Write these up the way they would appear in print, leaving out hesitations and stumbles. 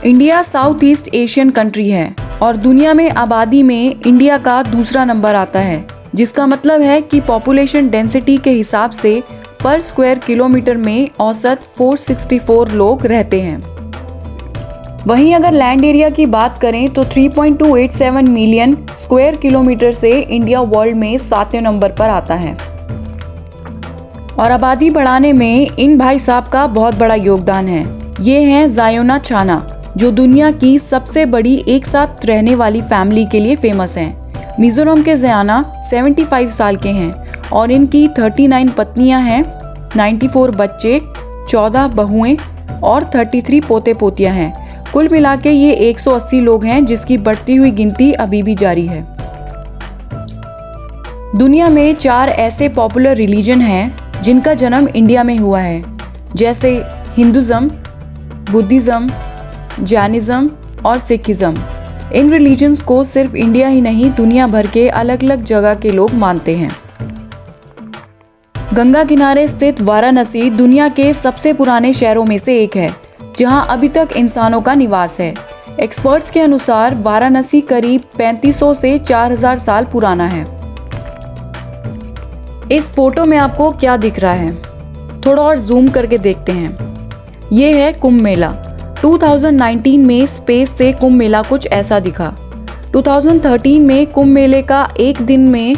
India south east Asian country है और दुनिया में आबादी में इंडिया का दूसरा नंबर आता है, जिसका मतलब है कि पॉपुलेशन डेंसिटी के हिसाब से पर स्क्वायर किलोमीटर में औसत 464 लोग रहते हैं। वहीं अगर लैंड एरिया की बात करें तो 3.287 मिलियन स्क्वायर किलोमीटर से इंडिया वर्ल्ड में 7वें नंबर पर आता है। और आबादी बढ़ाने में इन भाई साहब का बहुत बड़ा योगदान है। ये हैं जायोना चाना, जो दुनिया की सबसे बड़ी एक साथ रहने वाली फैमिली के लिए फेमस हैं। मिजोरम के ज़याना 75 साल के हैं और इनकी 39 पत्नियां हैं, 94 बच्चे, 14 बहुएं और 33 पोते पोतियां हैं। कुल मिला के ये 180 लोग हैं, जिसकी बढ़ती हुई गिनती अभी भी जारी है। दुनिया में 4 ऐसे पॉपुलर रिलीजन हैं जिनका जन्म इंडिया में हुआ है, जैसे हिंदुज़म, बुद्धिज़्म, जैनिज़्म और सिखिज़्म। इन रिलीजन्स को सिर्फ इंडिया ही नहीं, दुनिया भर के अलग अलग जगह के लोग मानते हैं। गंगा किनारे स्थित वाराणसी दुनिया के सबसे पुराने शहरों में से एक है, जहां अभी तक इंसानों का निवास है। एक्सपर्ट्स के अनुसार वाराणसी करीब 3500 से 4000 साल पुराना है। इस फोटो में आपको क्या दिख रहा है? थोड़ा और जूम करके देखते हैं। ये है कुंभ मेला। 2019 में स्पेस से कुंभ मेला कुछ ऐसा दिखा। 2013 में कुंभ मेले का एक दिन में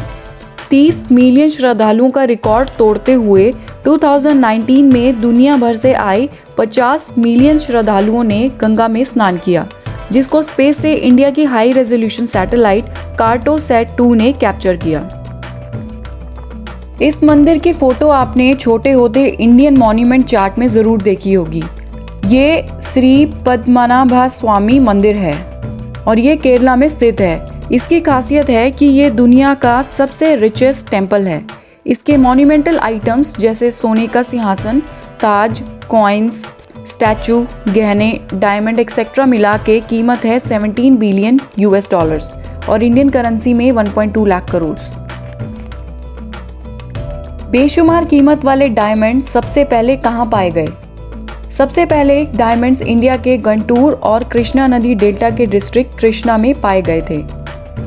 30 मिलियन श्रद्धालुओं का रिकॉर्ड तोड़ते हुए 2019 में दुनिया भर से आए 50 मिलियन श्रद्धालुओं ने गंगा में स्नान किया, जिसको स्पेस से इंडिया की हाई रेजोल्यूशन सैटेलाइट कार्टोसैट 2 ने कैप्चर किया। इस मंदिर की फोटो आपने छोटे होते इंडियन मॉन्यूमेंट चार्ट में जरूर देखी होगी। ये श्री पद्मनाभा स्वामी मंदिर है और ये केरला में स्थित है। इसकी खासियत है कि ये दुनिया का सबसे रिचेस्ट टेम्पल है। इसके मॉन्यूमेंटल आइटम्स जैसे सोने का सिंहासन, ताज, कॉइन्स, स्टैचू, गहने, डायमंड एक्सेट्रा मिला के कीमत है 17 बिलियन US डॉलर्स और इंडियन करेंसी में 1.2 लाख करोड़। बेशुमार कीमत वाले डायमंड सबसे पहले कहाँ पाए गए? सबसे पहले डायमंड्स इंडिया के गंटूर और कृष्णा नदी डेल्टा के डिस्ट्रिक्ट कृष्णा में पाए गए थे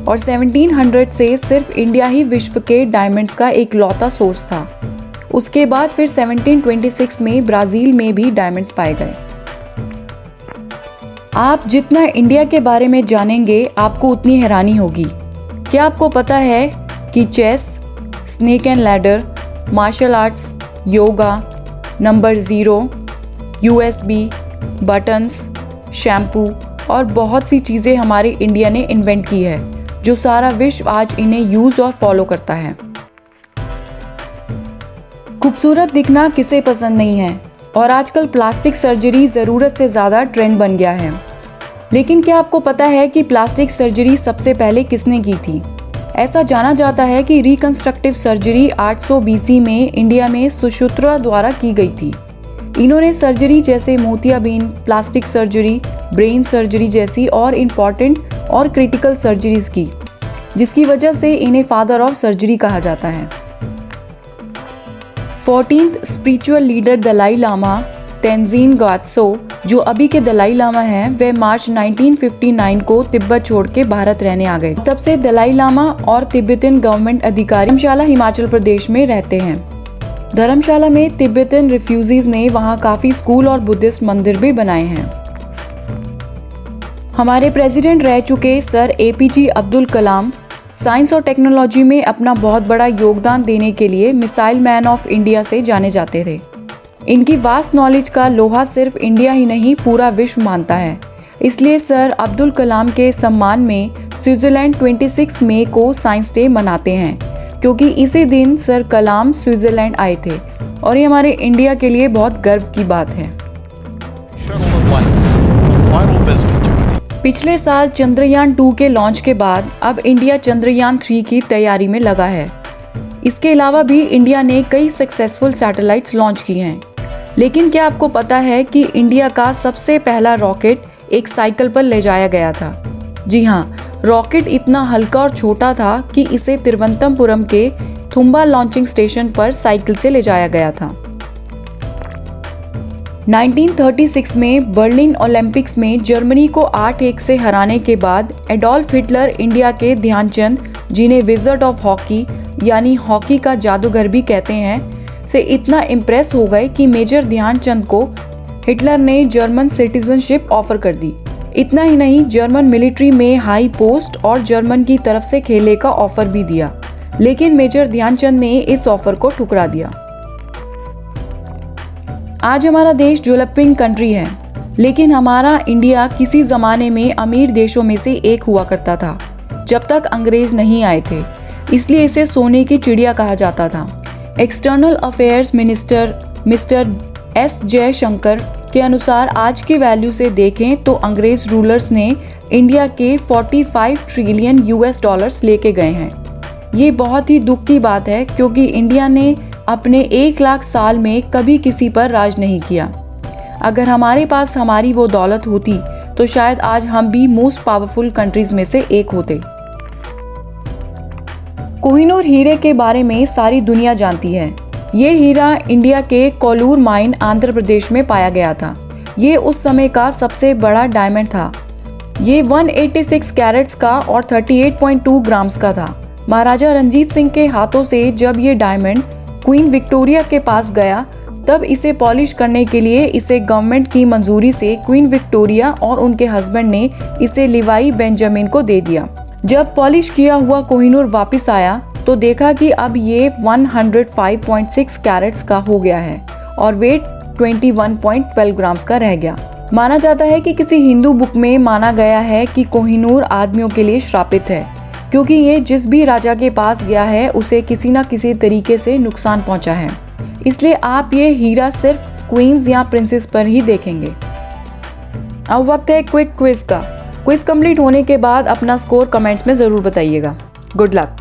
और 1700 से सिर्फ इंडिया ही विश्व के डायमंड्स का एक लौता सोर्स था। उसके बाद फिर 1726 में ब्राजील में भी डायमंड्स पाए गए। आप जितना इंडिया के बारे में जानेंगे, आपको उतनी हैरानी होगी। क्या आपको पता है कि chess, snake and ladder, martial arts, yoga, number 0, USB, buttons, shampoo और बहुत सी चीज़ें हमारे इंडिया ने इन्वेंट की है, जो सारा विश्व आज इन्हें यूज़ और फॉलो करता है। खूबसूरत दिखना किसे पसंद नहीं है और आजकल प्लास्टिक सर्जरी ज़रूरत से ज़्यादा ट्रेंड बन गया है। लेकिन क्या आपको पता है कि प्लास्टिक सर्जरी सबसे पहले किसने की थी? ऐसा जाना जाता है कि रिकंस्ट्रक्टिव सर्जरी 800 BC में इंडिया में सुश्रुता द्वारा की गई थी। इन्होंने सर्जरी जैसे मोतियाबिंद, प्लास्टिक सर्जरी, ब्रेन सर्जरी जैसी और इम्पॉर्टेंट और क्रिटिकल सर्जरीज की, जिसकी वजह से इन्हें फादर ऑफ सर्जरी कहा जाता है। 14th spiritual leader Dalai Lama Tenzin Gyatso, जो अभी के दलाई लामा हैं, वे मार्च 1959 को तिब्बत छोड़ के भारत रहने आ गए। तब से दलाई लामा और तिब्बतन गवर्नमेंट अधिकारी धर्मशाला हिमाचल प्रदेश में रहते हैं। धर्मशाला में तिब्बतन रिफ्यूजीज ने वहाँ काफ़ी स्कूल और बुद्धिस्ट मंदिर भी बनाए हैं। हमारे प्रेसिडेंट रह चुके sir APJ Abdul Kalam science और टेक्नोलॉजी में अपना बहुत बड़ा योगदान देने के लिए मिसाइल मैन ऑफ इंडिया से जाने जाते थे। इनकी वास्ट नॉलेज का लोहा सिर्फ इंडिया ही नहीं, पूरा विश्व मानता है। इसलिए सर अब्दुल कलाम के सम्मान में स्विट्जरलैंड 26 मई को साइंस डे मनाते हैं, क्योंकि इसी दिन सर कलाम स्विट्जरलैंड आए थे और ये हमारे इंडिया के लिए बहुत गर्व की बात है। पिछले साल चंद्रयान 2 के लॉन्च के बाद अब इंडिया चंद्रयान 3 की तैयारी में लगा है। इसके अलावा भी इंडिया ने कई सक्सेसफुल सैटेलाइट्स लॉन्च की हैं। लेकिन क्या आपको पता है कि इंडिया का सबसे पहला रॉकेट एक साइकिल पर ले जाया गया था? जी हाँ, रॉकेट इतना हल्का और छोटा था कि इसे तिरुवनंतपुरम के थुम्बा लॉन्चिंग स्टेशन पर साइकिल से ले जाया गया था। 1936 में बर्लिन ओलंपिक्स में जर्मनी को 8-1 से हराने के बाद एडोल्फ हिटलर इंडिया के ध्यानचंद, जिन्हें विज़र्ड ऑफ हॉकी यानी हॉकी का जादूगर भी कहते हैं, से इतना इम्प्रेस हो गए कि मेजर ध्यानचंद को हिटलर ने जर्मन सिटीजनशिप ऑफर कर दी। इतना ही नहीं, जर्मन मिलिट्री में हाई पोस्ट और जर्मन की तरफ से खेलने का ऑफर भी दिया, लेकिन मेजर ध्यानचंद ने इस ऑफर को ठुकरा दिया। आज हमारा देश डेवलपिंग कंट्री है, लेकिन हमारा इंडिया किसी ज़माने में अमीर देशों में से एक हुआ करता था, जब तक अंग्रेज नहीं आए थे। इसलिए इसे सोने की चिड़िया कहा जाता था। External affairs minister mister S Jaishankar के अनुसार आज की वैल्यू से देखें तो अंग्रेज रूलर्स ने इंडिया के 45 ट्रिलियन US डॉलर्स लेके गए हैं। ये बहुत ही दुख की बात है, क्योंकि इंडिया ने अपने 1 लाख साल में कभी किसी पर राज नहीं किया। अगर हमारे पास हमारी वो दौलत होती तो शायद आज हम भी मोस्ट पावरफुल कंट्रीज में से एक होते। कोहिनूर हीरे के बारे में सारी दुनिया जानती है। ये हीरा इंडिया के कोलूर माइन आंध्र प्रदेश में पाया गया था। ये उस समय का सबसे बड़ा डायमंड था। ये 186 कैरेट्स का और 38.2 ग्राम्स का था। महाराजा रंजीत सिंह के हाथों से जब ये डायमंड क्वीन विक्टोरिया के पास गया, तब इसे पॉलिश करने के लिए इसे गवर्नमेंट की मंजूरी से क्वीन विक्टोरिया और उनके हस्बैंड ने इसे लिवाई बेंजामिन को दे दिया। जब पॉलिश किया हुआ कोहिनूर वापस आया तो देखा कि अब ये 105.6 कैरेट्स का हो गया है और वेट 21.12 ग्राम्स का रह गया। माना जाता है कि किसी हिंदू बुक में माना गया है कि कोहिनूर आदमियों के लिए श्रापित है, क्योंकि ये जिस भी राजा के पास गया है उसे किसी न किसी तरीके से नुकसान पहुंचा है। इसलिए आप ये हीरा सिर्फ क्वींस या प्रिंसेस पर ही देखेंगे। अब वक्त है क्विक क्विज का। क्विज कंप्लीट होने के बाद अपना स्कोर कमेंट्स में ज़रूर बताइएगा। Good luck.